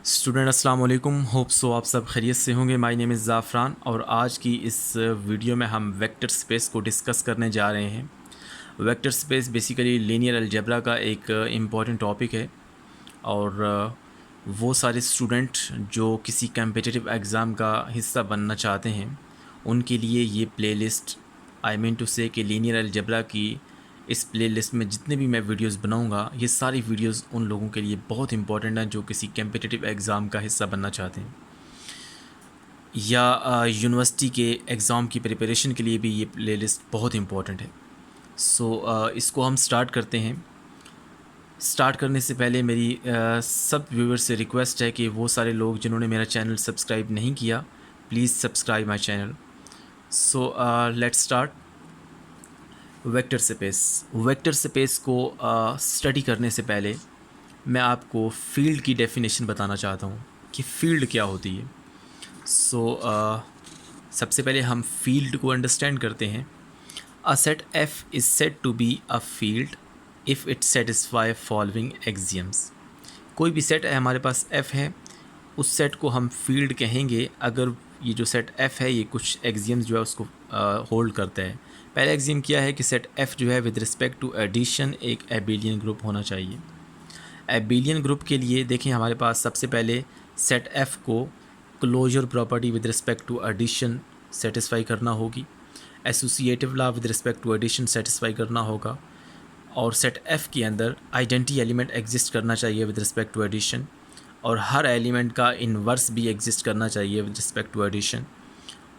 Student अस्सलाम वालेकुम, hope so आप सब खैरियत से होंगे। माय नेम इज़ ज़ाफ़रान और आज की इस वीडियो में हम वेक्टर स्पेस को डिस्कस करने जा रहे हैं। Vector space basically linear algebra का एक इम्पॉर्टेंट टॉपिक है और वो सारे स्टूडेंट जो किसी कम्पिटिटिव एग्ज़ाम का हिस्सा बनना चाहते हैं उनके लिए ये प्लेलिस्ट आई मीन टू से कि लीनियर अलजेब्रा की इस प्लेलिस्ट में जितने भी मैं वीडियोस बनाऊंगा ये सारी वीडियोस उन लोगों के लिए बहुत इंपॉर्टेंट हैं जो किसी कम्पिटिटिव एग्ज़ाम का हिस्सा बनना चाहते हैं या यूनिवर्सिटी के एग्ज़ाम की प्रिपरेशन के लिए भी ये प्लेलिस्ट बहुत इंपॉर्टेंट है। इसको हम स्टार्ट करते हैं। स्टार्ट करने से पहले मेरी सब व्यूअर्स से रिक्वेस्ट है कि वो सारे लोग जिन्होंने मेरा चैनल सब्सक्राइब नहीं किया, please subscribe my channel. Let's start. Vector space को स्टडी करने से पहले मैं आपको फील्ड की डेफिनेशन बताना चाहता हूँ कि फ़ील्ड क्या होती है। सबसे पहले हम फील्ड को अंडरस्टैंड करते हैं। A set F is said to be a field if it satisfy following axioms. कोई भी सेट है, हमारे पास एफ़ है, उस सेट को हम फील्ड कहेंगे अगर ये जो सेट एफ़ है ये कुछ एक्सियम्स जो है उसको होल्ड करता है। पहला एक्सियम क्या है कि सेट एफ़ जो है विद रिस्पेक्ट टू एडिशन एक एबिलियन ग्रुप होना चाहिए। एबिलियन ग्रुप के लिए देखें, हमारे पास सबसे पहले सेट एफ़ को closure property with respect to addition satisfy करना होगी, associative law with respect to addition satisfy करना होगा, और सेट एफ़ के अंदर आइडेंटिटी एलिमेंट एग्जिस्ट करना चाहिए विद रिस्पेक्ट टू एडिशन, और हर एलिमेंट का इन्वर्स भी एग्जिस्ट करना चाहिए विद रिस्पेक्ट टू एडिशन,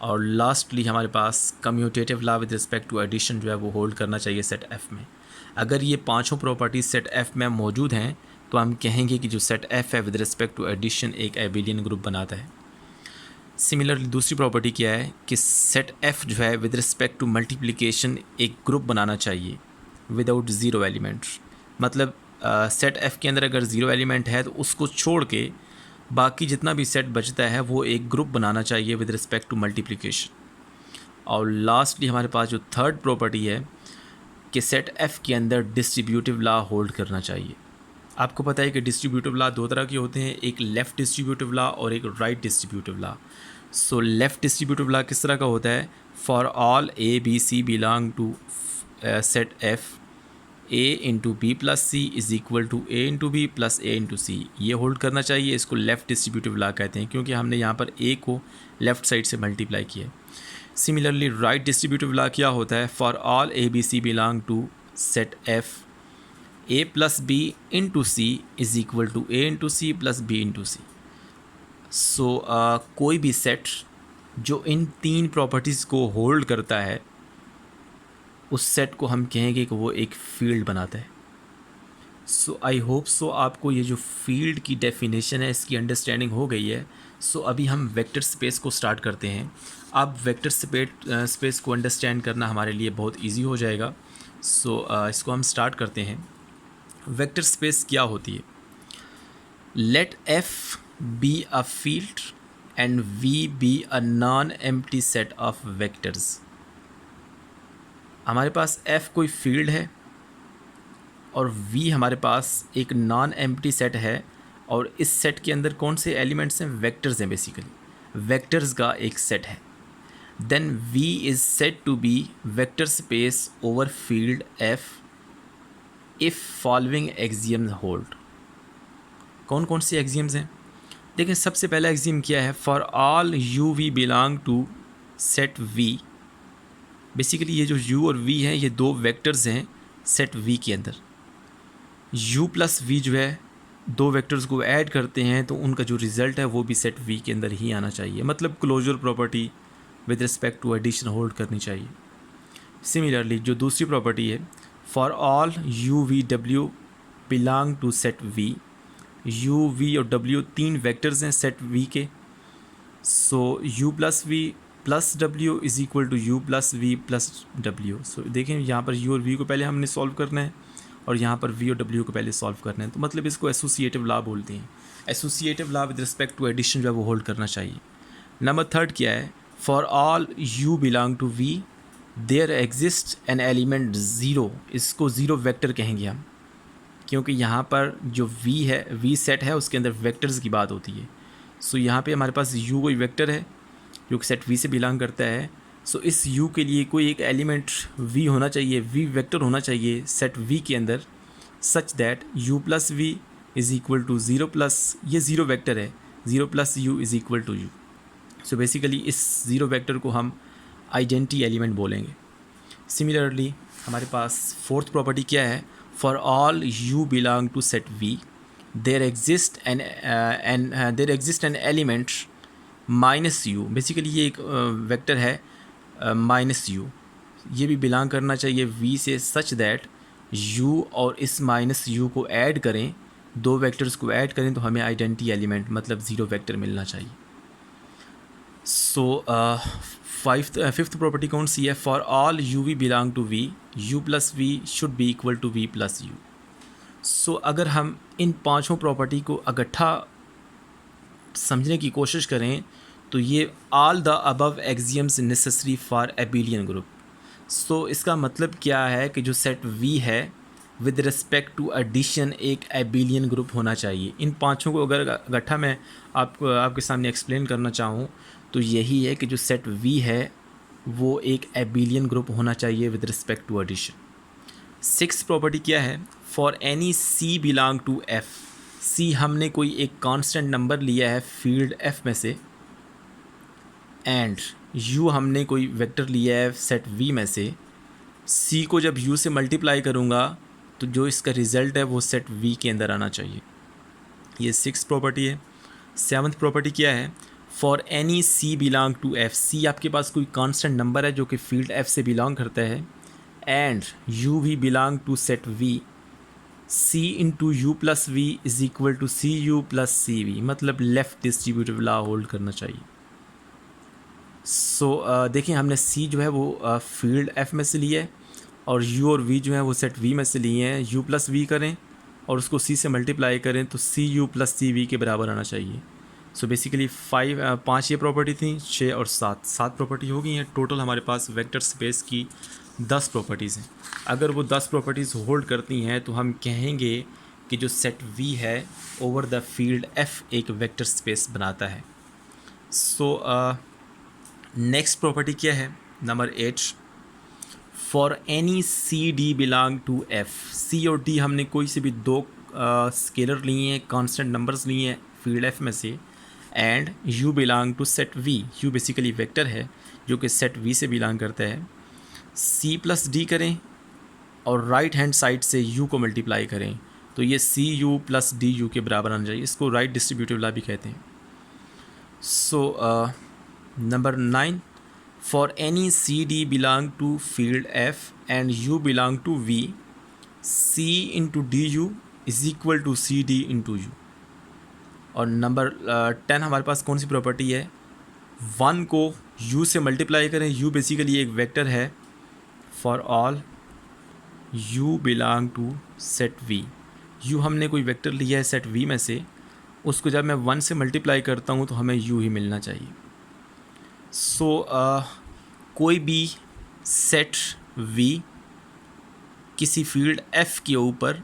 और लास्टली हमारे पास commutative law with respect to addition जो है वो होल्ड करना चाहिए सेट एफ़ में। अगर ये पांचों प्रॉपर्टीज सेट एफ़ में मौजूद हैं तो हम कहेंगे कि जो सेट एफ़ है विद रिस्पेक्ट टू एडिशन एक एबिलियन ग्रुप बनाता है। सिमिलरली दूसरी प्रॉपर्टी क्या है कि सेट एफ़ जो है विद रिस्पेक्ट टू मल्टीप्लिकेशन एक ग्रुप बनाना चाहिए विदाउट ज़ीरो एलिमेंट। मतलब सेट एफ़ के अंदर अगर ज़ीरो एलिमेंट है तो उसको छोड़ के बाकी जितना भी सेट बचता है वो एक ग्रुप बनाना चाहिए विद रिस्पेक्ट टू मल्टीप्लिकेशन। और लास्टली हमारे पास जो थर्ड प्रॉपर्टी है कि सेट एफ़ के अंदर डिस्ट्रीब्यूटिव लॉ होल्ड करना चाहिए। आपको पता है कि डिस्ट्रीब्यूटिव लॉ दो तरह के होते हैं, एक लेफ़्ट डिस्ट्रीब्यूटिव लॉ और एक right distributive law. Left distributive law किस तरह का होता है? For all a b c belong to set F a into b plus c is equal to a into b plus a into c, ये hold करना चाहिए। इसको left distributive law कहते हैं क्योंकि हमने यहाँ पर ए को लेफ़्ट साइड से मल्टीप्लाई किया है। सिमिलरली राइट डिस्ट्रीब्यूटिव लॉ क्या होता है? For all a b c belong to set F a plus b into c is equal to a into c plus b into c. कोई भी set जो इन तीन प्रॉपर्टीज़ को होल्ड करता है उस सेट को हम कहेंगे कि वो एक फील्ड बनाता है। आई होप आपको ये जो फील्ड की डेफिनेशन है इसकी अंडरस्टैंडिंग हो गई है। अभी हम वेक्टर स्पेस को स्टार्ट करते हैं। अब वेक्टर स्पेस को अंडरस्टैंड करना हमारे लिए बहुत इजी हो जाएगा। इसको हम स्टार्ट करते हैं। वेक्टर स्पेस क्या होती है? Let F be a field and V be a non empty set of vectors. हमारे पास एफ कोई फील्ड है और वी हमारे पास एक नॉन एम्प्टी सेट है, और इस सेट के अंदर कौन से एलिमेंट्स हैं? वेक्टर्स हैं। बेसिकली वेक्टर्स का एक सेट है। Then V is said to be vector space over field F if following axioms hold. कौन कौन से एक्सियम्स हैं? देखिए, सबसे पहला एक्सियम क्या है? For all U V belong to set V. Basically ये जो u और v हैं ये दो वेक्टर्स हैं सेट v के अंदर। u प्लस v जो है दो वेक्टर्स को ऐड करते हैं तो उनका जो रिज़ल्ट है वो भी सेट v के अंदर ही आना चाहिए। मतलब closure property with respect to addition hold करनी चाहिए। सिमिलरली जो दूसरी प्रॉपर्टी है, for all u v w belong to set v। u v और w तीन वेक्टर्स हैं सेट v के। u plus v plus W is equal to U plus V plus W. देखें, यहाँ पर यू और वी को पहले हमने सॉल्व करना है और यहाँ पर वी और डब्ल्यू को पहले सॉल्व करना है। तो मतलब इसको एसोसिएटिव लॉ बोलते हैं। Associative law with respect to addition जो है वो होल्ड करना चाहिए। नंबर थर्ड क्या है? For all U belong to V there exist an element zero. इसको ज़ीरो वेक्टर कहेंगे हम। क्योंकि यहाँ पर जो v है, v सेट है, उसके अंदर वेक्टर्स की बात होती है। सो यहाँ पे हमारे पास u कोई वेक्टर है जो कि सेट v से बिलोंग करता है। सो इस u के लिए कोई एक एलिमेंट v होना चाहिए, v वेक्टर होना चाहिए सेट v के अंदर, such that u plus V is equal to zero plus, ये ज़ीरो वेक्टर है, zero plus u is equal to u। So basically इस ज़ीरो वेक्टर को हम आइडेंटिटी एलिमेंट बोलेंगे। सिमिलरली हमारे पास फोर्थ प्रॉपर्टी क्या है, for all u belong to set v there exist an element minus u। Basically ये एक वेक्टर है माइनस u, ये भी बिलोंग करना चाहिए v से, सच दैट u और इस माइनस u को ऐड करें, दो वेक्टर्स को ऐड करें तो हमें आइडेंटिटी एलिमेंट मतलब ज़ीरो वेक्टर मिलना चाहिए। सो फिफ्थ प्रॉपर्टी कौन सी है, for all u v belong to v u plus v should be equal to v plus u। So अगर हम इन पांचों प्रॉपर्टी को इकट्ठा समझने की कोशिश करें तो ये all the above axioms necessary for abelian group. So इसका मतलब क्या है कि जो सेट v है विद रिस्पेक्ट टू एडिशन एक एबिलियन ग्रुप होना चाहिए। इन पांचों को अगर इकट्ठा मैं आपके सामने एक्सप्लेन करना चाहूँ तो यही है कि जो सेट v है वो एक एबिलियन ग्रुप होना चाहिए with respect to addition. Six property क्या है, for any c belong to f, c हमने कोई एक कांस्टेंट नंबर लिया है फील्ड f में से, एंड u हमने कोई वेक्टर लिया है सेट v में से, c को जब u से मल्टीप्लाई करूँगा तो जो इसका रिज़ल्ट है वो सेट v के अंदर आना चाहिए। ये सिक्स प्रॉपर्टी है। सेवन्थ प्रॉपर्टी क्या है, for any c belong to f, c आपके पास कोई कांस्टेंट नंबर है जो कि फील्ड f से बिलोंग करता है, एंड u भी belong to set v, c into U plus V is equal to C U plus C V, मतलब लेफ़्ट डिस्ट्रीब्यूटिव लॉ होल्ड करना चाहिए। सो देखिए हमने c जो है वो फील्ड f में से लिया है और u और v जो है वो सेट v में से लिए हैं। u प्लस वी करें और उसको c से मल्टीप्लाई करें तो सी यू प्लस सी वी के बराबर आना चाहिए। सो बेसिकली पाँच ये प्रॉपर्टी थी, 6 और 7 प्रॉपर्टी हो गई हैं। टोटल हमारे पास वेक्टर स्पेस की 10 प्रॉपर्टीज़ हैं। अगर वो 10 प्रॉपर्टीज़ होल्ड करती हैं तो हम कहेंगे कि जो सेट v है ओवर द फील्ड f एक वेक्टर स्पेस बनाता है। सो नेक्स्ट प्रॉपर्टी क्या है, number 8, for any C D belong to f, c और d हमने कोई से भी दो स्केलर लिए हैं, कांस्टेंट नंबर्स लिए हैं फील्ड f में से, and u belong to set v, u basically vector है जो कि सेट v से बिलोंग करता है। c प्लस डी करें और राइट हैंड साइड से u को मल्टीप्लाई करें तो ये सी यू प्लस डी यू के बराबर आना चाहिए। इसको राइट डिस्ट्रीब्यूटिव लॉ भी कहते हैं। So number 9, for any C D belong to field f and u belong to v, c into D U is equal to C D into U. और number 10 हमारे पास कौन सी प्रॉपर्टी है, 1 को u से multiply करें, u बेसिकली एक vector है, for all u belong to set v, u हमने कोई वेक्टर लिया है सेट v में से, उसको जब मैं 1 से मल्टीप्लाई करता हूँ तो हमें u ही मिलना चाहिए। सो कोई भी सेट v किसी फील्ड f के ऊपर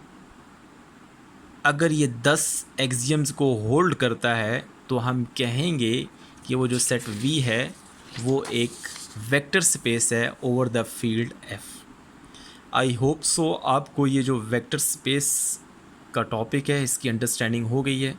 अगर ये 10 एक्सियम्स को होल्ड करता है तो हम कहेंगे कि वो जो सेट v है वो एक वेक्टर स्पेस है over the field f। I hope so आपको ये जो वेक्टर स्पेस का टॉपिक है इसकी अंडरस्टैंडिंग हो गई है।